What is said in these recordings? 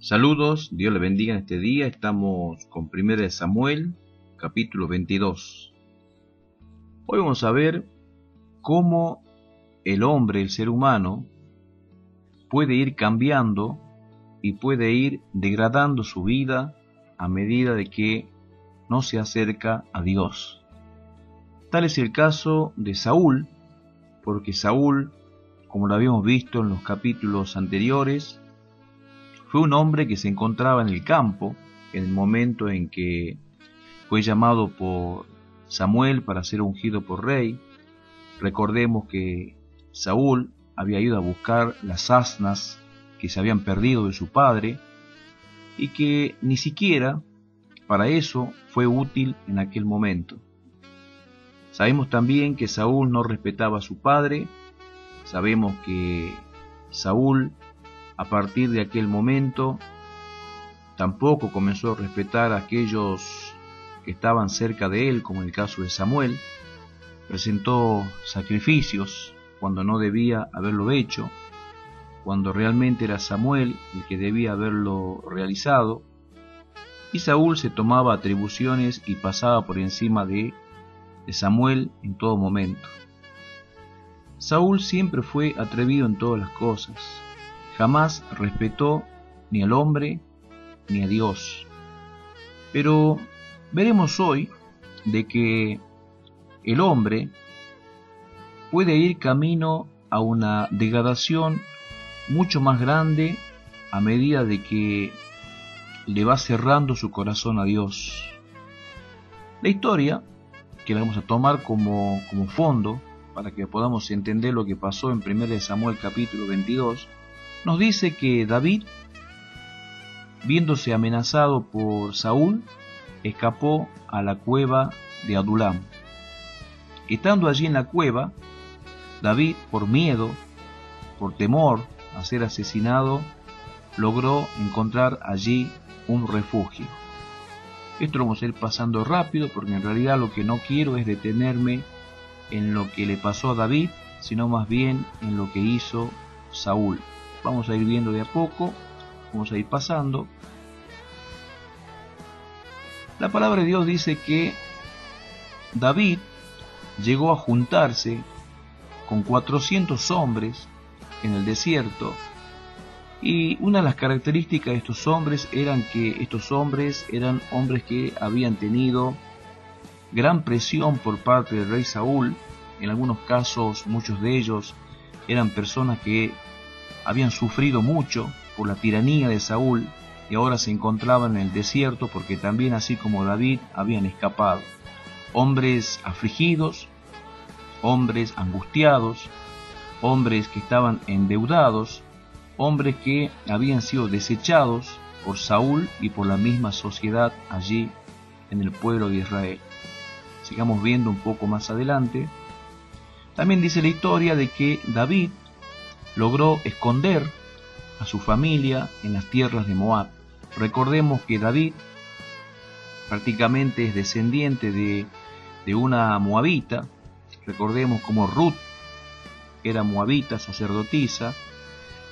Saludos, Dios le bendiga en este día. Estamos con 1 Samuel, capítulo 22. Hoy vamos a ver cómo el hombre, el ser humano, puede ir cambiando y puede ir degradando su vida a medida de que no se acerca a Dios. Tal es el caso de Saúl, porque Saúl, como lo habíamos visto en los capítulos anteriores, fue un hombre que se encontraba en el campo en el momento en que fue llamado por Samuel para ser ungido por rey. Recordemos que Saúl había ido a buscar las asnas que se habían perdido de su padre y que ni siquiera para eso fue útil en aquel momento. Sabemos también que Saúl no respetaba a su padre. Sabemos que Saúl, a partir de aquel momento, tampoco comenzó a respetar a aquellos que estaban cerca de él, como en el caso de Samuel. Presentó sacrificios cuando no debía haberlo hecho, cuando realmente era Samuel el que debía haberlo realizado. Y Saúl se tomaba atribuciones y pasaba por encima de Samuel en todo momento. Saúl siempre fue atrevido en todas las cosas. Jamás respetó ni al hombre ni a Dios. Pero veremos hoy de que el hombre puede ir camino a una degradación mucho más grande a medida de que le va cerrando su corazón a Dios. La historia, que la vamos a tomar como fondo para que podamos entender lo que pasó en 1 Samuel capítulo 22, nos dice que David, viéndose amenazado por Saúl, escapó a la cueva de Adulam. Estando allí en la cueva, David, por miedo, por temor a ser asesinado, logró encontrar allí un refugio. Esto lo vamos a ir pasando rápido porque en realidad lo que no quiero es detenerme en lo que le pasó a David, sino más bien en lo que hizo Saúl. Vamos a ir viendo de a poco, vamos a ir pasando. La palabra de Dios dice que David llegó a juntarse con 400 hombres en el desierto, y una de las características de estos hombres eran que estos hombres eran hombres que habían tenido gran presión por parte del rey Saúl. En algunos casos, muchos de ellos eran personas que habían sufrido mucho por la tiranía de Saúl y ahora se encontraban en el desierto porque también, así como David, habían escapado. Hombres afligidos, hombres angustiados, hombres que estaban endeudados, hombres que habían sido desechados por Saúl y por la misma sociedad allí en el pueblo de Israel. Sigamos viendo un poco más adelante. También dice la historia de que David logró esconder a su familia en las tierras de Moab. Recordemos que David prácticamente es descendiente de una moabita. Recordemos como Ruth era moabita, sacerdotisa.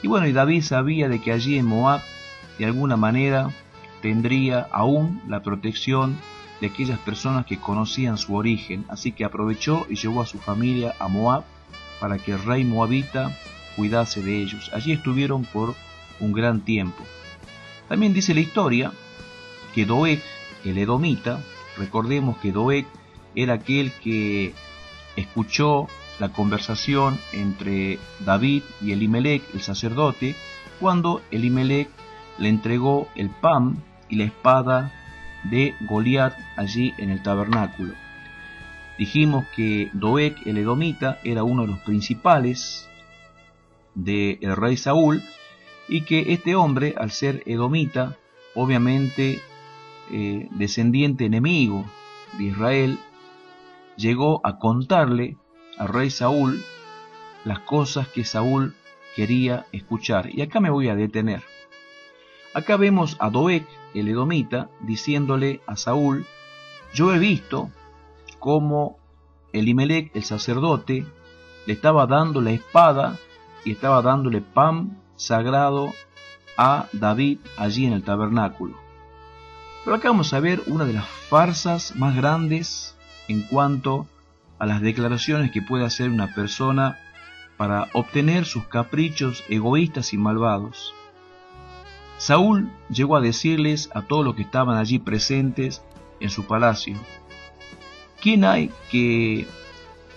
Y bueno, y David sabía de que allí en Moab, de alguna manera, tendría aún la protección de aquellas personas que conocían su origen. Así que aprovechó y llevó a su familia a Moab para que el rey moabita cuidase de ellos. Allí estuvieron por un gran tiempo. También dice la historia que Doeg, el edomita, recordemos que Doeg era aquel que escuchó la conversación entre David y Elimelec, el sacerdote, cuando Elimelec le entregó el pan y la espada de Goliat allí en el tabernáculo. Dijimos que Doeg, el edomita, era uno de los principales del rey Saúl, y que este hombre, al ser edomita, obviamente descendiente enemigo de Israel, llegó a contarle al rey Saúl las cosas que Saúl quería escuchar. Y acá me voy a detener. Acá vemos a Doeg, el edomita, diciéndole a Saúl: yo he visto cómo Elimelec, el sacerdote, le estaba dando la espada y estaba dándole pan sagrado a David allí en el tabernáculo. Pero acá vamos a ver una de las farsas más grandes en cuanto a las declaraciones que puede hacer una persona para obtener sus caprichos egoístas y malvados. Saúl llegó a decirles a todos los que estaban allí presentes en su palacio: ¿quién hay que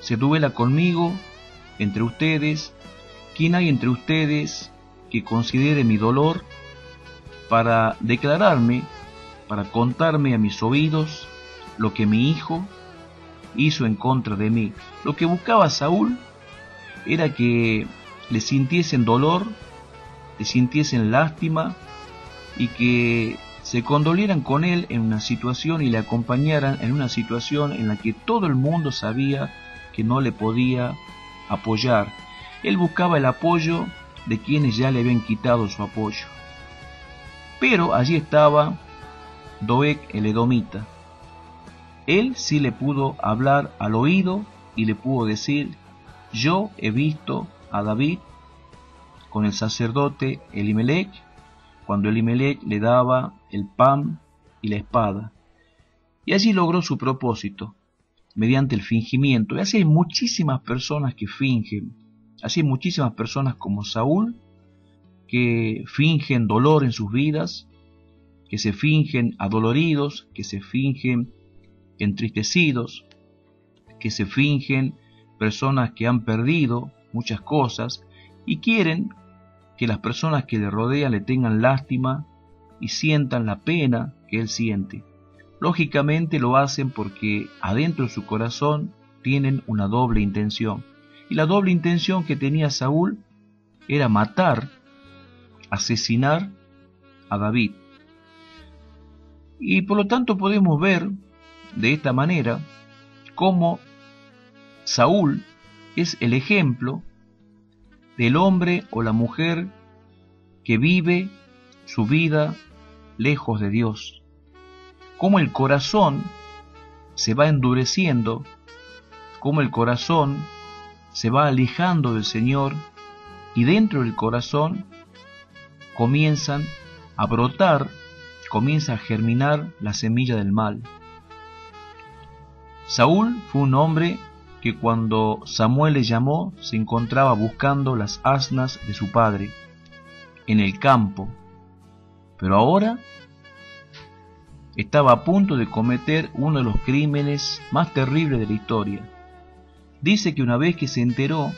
se duela conmigo entre ustedes? ¿Quién hay entre ustedes que considere mi dolor para declararme, para contarme a mis oídos lo que mi hijo hizo en contra de mí? Lo que buscaba Saúl era que le sintiesen dolor, le sintiesen lástima y que se condolieran con él en una situación y le acompañaran en una situación en la que todo el mundo sabía que no le podía apoyar. Él buscaba el apoyo de quienes ya le habían quitado su apoyo. Pero allí estaba Doeg el edomita. Él sí le pudo hablar al oído y le pudo decir: yo he visto a David con el sacerdote Elimelech, cuando Elimelech le daba el pan y la espada. Y allí logró su propósito, mediante el fingimiento. Y así hay muchísimas personas que fingen, así hay muchísimas personas como Saúl, que fingen dolor en sus vidas, que se fingen adoloridos, que se fingen entristecidos, que se fingen personas que han perdido muchas cosas y quieren que las personas que le rodean le tengan lástima y sientan la pena que él siente. Lógicamente lo hacen porque adentro de su corazón tienen una doble intención. Y la doble intención que tenía Saúl era matar, asesinar a David. Y por lo tanto podemos ver de esta manera cómo Saúl es el ejemplo del hombre o la mujer que vive su vida lejos de Dios. Cómo el corazón se va endureciendo, cómo el corazón se va alejando del Señor y dentro del corazón comienzan a brotar, comienza a germinar la semilla del mal. Saúl fue un hombre que cuando Samuel le llamó se encontraba buscando las asnas de su padre en el campo, pero ahora estaba a punto de cometer uno de los crímenes más terribles de la historia. Dice que una vez que se enteró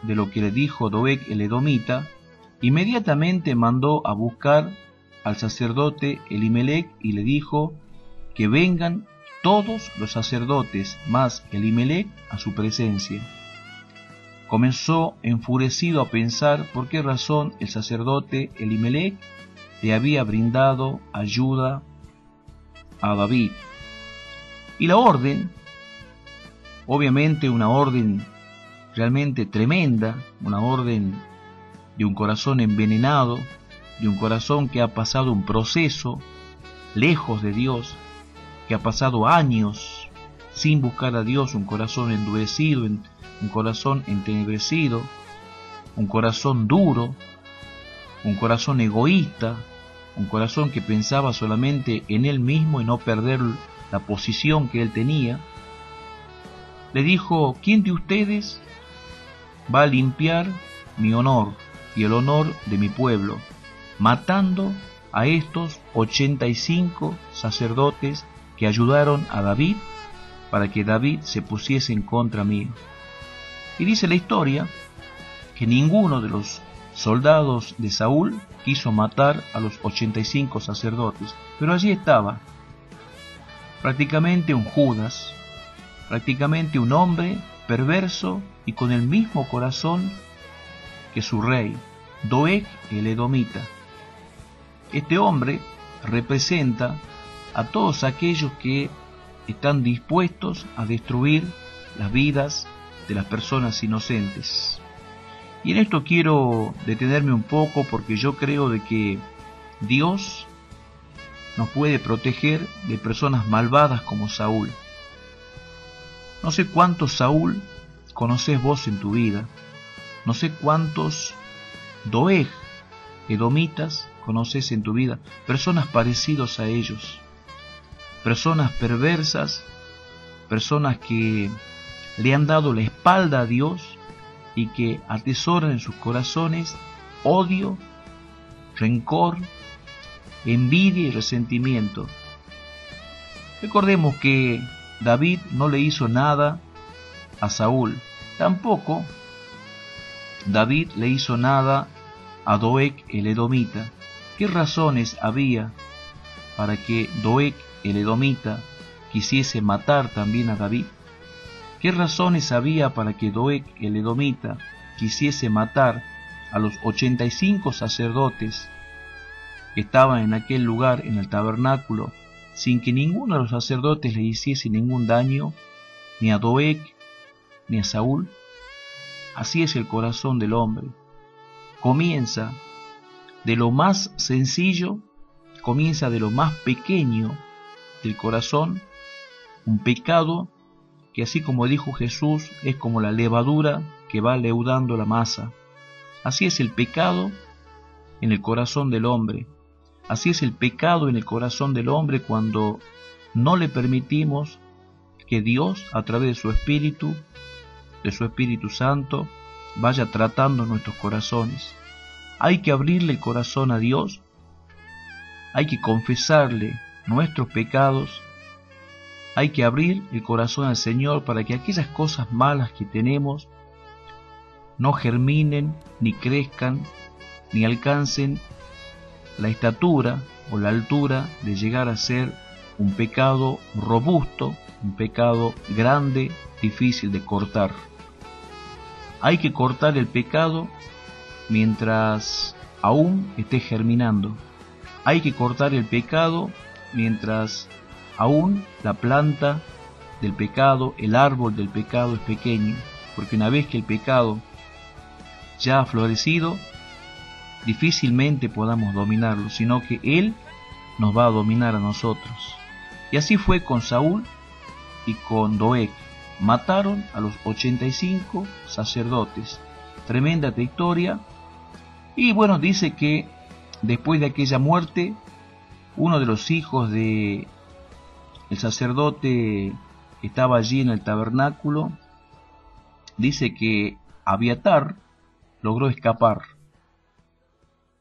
de lo que le dijo Doeg el edomita, inmediatamente mandó a buscar al sacerdote Elimelech y le dijo que vengan todos los sacerdotes más Elimelech a su presencia. Comenzó enfurecido a pensar por qué razón el sacerdote Elimelech le había brindado ayuda a David. Y la orden, obviamente una orden realmente tremenda, una orden de un corazón envenenado, de un corazón que ha pasado un proceso lejos de Dios, que ha pasado años sin buscar a Dios, un corazón endurecido, un corazón entenebrecido, un corazón duro, un corazón egoísta, un corazón que pensaba solamente en él mismo y no perder la posición que él tenía. Le dijo: ¿quién de ustedes va a limpiar mi honor y el honor de mi pueblo, matando a estos 85 sacerdotes que ayudaron a David para que David se pusiese en contra mío? Y dice la historia que ninguno de los soldados de Saúl quiso matar a los 85 sacerdotes, pero allí estaba prácticamente un Judas, prácticamente un hombre perverso y con el mismo corazón que su rey, Doeg el edomita. Este hombre representa a todos aquellos que están dispuestos a destruir las vidas de las personas inocentes. Y en esto quiero detenerme un poco porque yo creo de que Dios nos puede proteger de personas malvadas como Saúl. No sé cuántos Saúl conoces vos en tu vida, no sé cuántos Doeg edomitas conoces en tu vida, personas parecidas a ellos, personas perversas, personas que le han dado la espalda a Dios y que atesoran en sus corazones odio, rencor, envidia y resentimiento. Recordemos que David no le hizo nada a Saúl, tampoco David le hizo nada a Doeg el edomita. ¿Qué razones había para que Doeg el edomita quisiese matar también a David? ¿Qué razones había para que Doeg el edomita quisiese matar a los 85 sacerdotes que estaban en aquel lugar, en el tabernáculo, sin que ninguno de los sacerdotes le hiciese ningún daño, ni a Doeg, ni a Saúl? Así es el corazón del hombre. Comienza de lo más sencillo, comienza de lo más pequeño del corazón, un pecado que, así como dijo Jesús, es como la levadura que va leudando la masa. Así es el pecado en el corazón del hombre. Así es el pecado en el corazón del hombre cuando no le permitimos que Dios, a través de su Espíritu Santo, vaya tratando nuestros corazones. Hay que abrirle el corazón a Dios, hay que confesarle nuestros pecados, hay que abrir el corazón al Señor para que aquellas cosas malas que tenemos no germinen, ni crezcan, ni alcancen la estatura o la altura de llegar a ser un pecado robusto, un pecado grande, difícil de cortar. Hay que cortar el pecado mientras aún esté germinando. Hay que cortar el pecado mientras aún la planta del pecado, el árbol del pecado es pequeño, porque una vez que el pecado ya ha florecido, difícilmente podamos dominarlo, sino que Él nos va a dominar a nosotros. Y así fue con Saúl y con Doeg. Mataron a los 85 sacerdotes. Tremenda victoria. Y bueno, dice que después de aquella muerte, uno de los hijos de el sacerdote que estaba allí en el tabernáculo, dice que Abiatar logró escapar.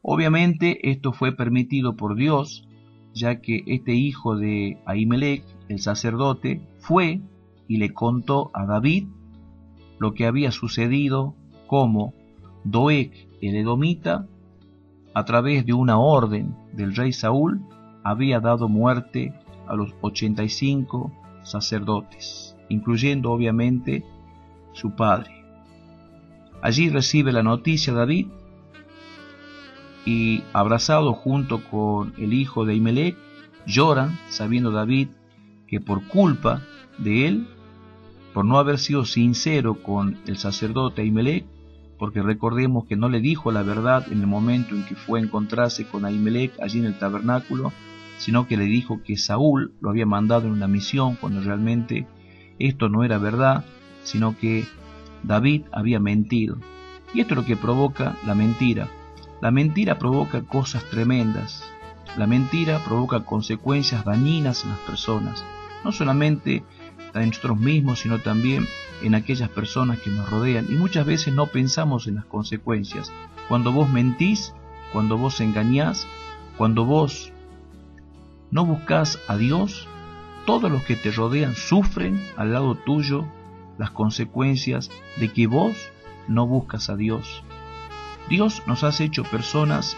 Obviamente esto fue permitido por Dios, ya que este hijo de Ahimelech, el sacerdote, fue y le contó a David lo que había sucedido, como Doeg el edomita, a través de una orden del rey Saúl, había dado muerte a los 85 sacerdotes, incluyendo obviamente su padre. Allí recibe la noticia David y, abrazado junto con el hijo de Ahimelech, lloran, sabiendo David que por culpa de él, por no haber sido sincero con el sacerdote Ahimelech, porque recordemos que no le dijo la verdad en el momento en que fue a encontrarse con Ahimelech allí en el tabernáculo, sino que le dijo que Saúl lo había mandado en una misión, cuando realmente esto no era verdad, sino que David había mentido. Y esto es lo que provoca la mentira. La mentira provoca cosas tremendas. La mentira provoca consecuencias dañinas en las personas, no solamente en nosotros mismos, sino también en aquellas personas que nos rodean. Y muchas veces no pensamos en las consecuencias. Cuando vos mentís, cuando vos engañás, cuando vos no buscás a Dios, todos los que te rodean sufren al lado tuyo las consecuencias de que vos no buscas a Dios. Dios nos ha hecho personas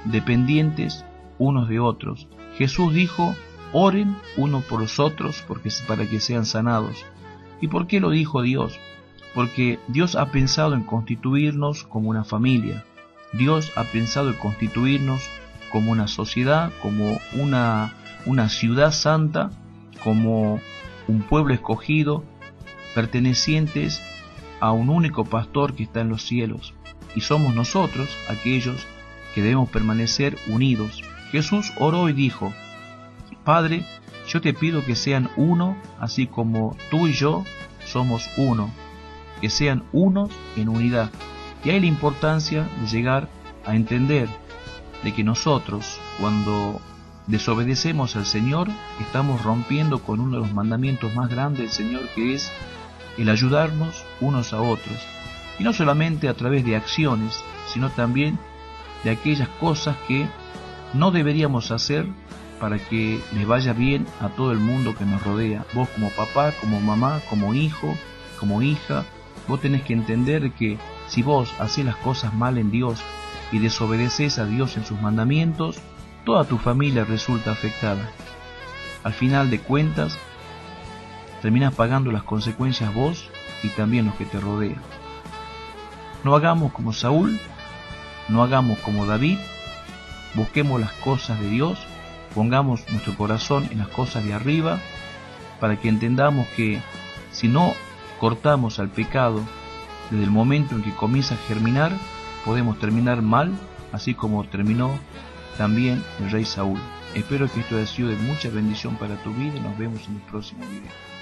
dependientes unos de otros. Jesús dijo: oren unos por los otros para que sean sanados. ¿Y por qué lo dijo Dios? Porque Dios ha pensado en constituirnos como una familia. Dios ha pensado en constituirnos como una sociedad, como una ciudad santa, como un pueblo escogido, pertenecientes a un único pastor que está en los cielos. Y somos nosotros aquellos que debemos permanecer unidos. Jesús oró y dijo: Padre, yo te pido que sean uno, así como tú y yo somos uno, que sean unos en unidad. Y hay la importancia de llegar a entender de que nosotros, cuando desobedecemos al Señor, estamos rompiendo con uno de los mandamientos más grandes del Señor, que es el ayudarnos unos a otros. Y no solamente a través de acciones, sino también de aquellas cosas que no deberíamos hacer para que le vaya bien a todo el mundo que nos rodea. Vos como papá, como mamá, como hijo, como hija, vos tenés que entender que si vos hacés las cosas mal en Dios y desobedeces a Dios en sus mandamientos, toda tu familia resulta afectada. Al final de cuentas, terminás pagando las consecuencias vos y también los que te rodean. No hagamos como Saúl, no hagamos como David, busquemos las cosas de Dios, pongamos nuestro corazón en las cosas de arriba, para que entendamos que si no cortamos al pecado desde el momento en que comienza a germinar, podemos terminar mal, así como terminó también el rey Saúl. Espero que esto haya sido de mucha bendición para tu vida y nos vemos en el próximo video.